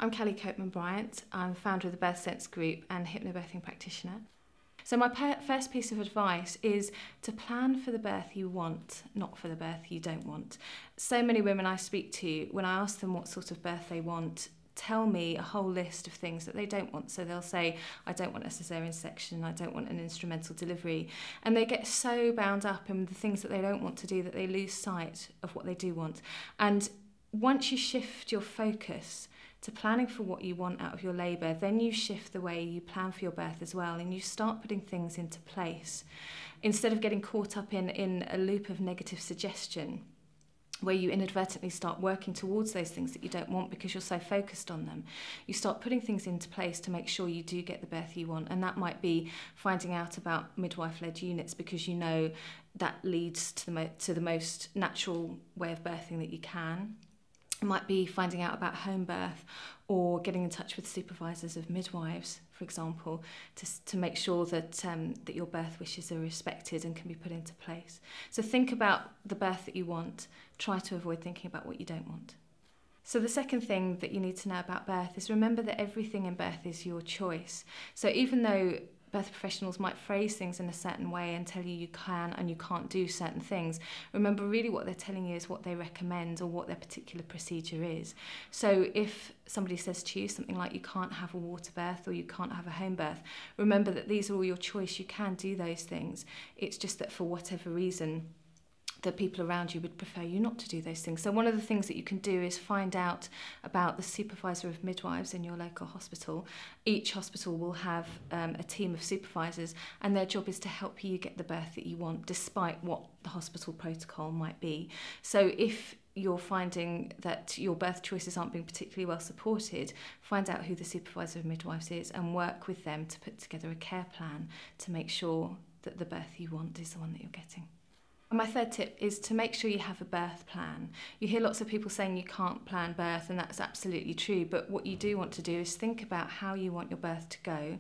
I'm Callie Copeman-Bryant. I'm founder of the Birth Sense Group and Hypnobirthing Practitioner. So my first piece of advice is to plan for the birth you want, not for the birth you don't want. So many women I speak to, when I ask them what sort of birth they want, tell me a whole list of things that they don't want. So they'll say, I don't want a cesarean section, I don't want an instrumental delivery. And they get so bound up in the things that they don't want to do that they lose sight of what they do want. And once you shift your focus to planning for what you want out of your labour, then you shift the way you plan for your birth as well, and you start putting things into place. Instead of getting caught up in a loop of negative suggestion, where you inadvertently start working towards those things that you don't want because you're so focused on them, you start putting things into place to make sure you do get the birth you want. And that might be finding out about midwife-led units, because you know that leads to the most natural way of birthing that you can. It might be finding out about home birth, or getting in touch with supervisors of midwives, for example, to make sure that that your birth wishes are respected and can be put into place. So think about the birth that you want. Try to avoid thinking about what you don't want. So the second thing that you need to know about birth is remember that everything in birth is your choice. So even though birth professionals might phrase things in a certain way and tell you you can and you can't do certain things, remember really what they're telling you is what they recommend or what their particular procedure is. So if somebody says to you something like you can't have a water birth or you can't have a home birth, remember that these are all your choice. You can do those things. It's just that for whatever reason, the people around you would prefer you not to do those things. So one of the things that you can do is find out about the supervisor of midwives in your local hospital. Each hospital will have a team of supervisors, and their job is to help you get the birth that you want, despite what the hospital protocol might be. So if you're finding that your birth choices aren't being particularly well supported, find out who the supervisor of midwives is and work with them to put together a care plan to make sure that the birth you want is the one that you're getting. My third tip is to make sure you have a birth plan. You hear lots of people saying you can't plan birth, and that's absolutely true, but what you do want to do is think about how you want your birth to go,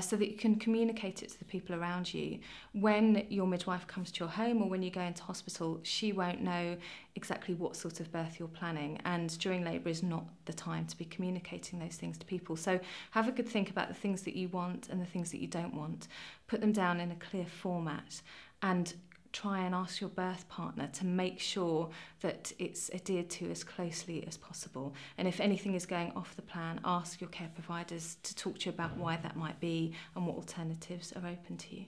so that you can communicate it to the people around you. When your midwife comes to your home or when you go into hospital, she won't know exactly what sort of birth you're planning, and during labour is not the time to be communicating those things to people. So have a good think about the things that you want and the things that you don't want. Put them down in a clear format, and try and ask your birth partner to make sure that it's adhered to as closely as possible. And if anything is going off the plan, ask your care providers to talk to you about why that might be and what alternatives are open to you.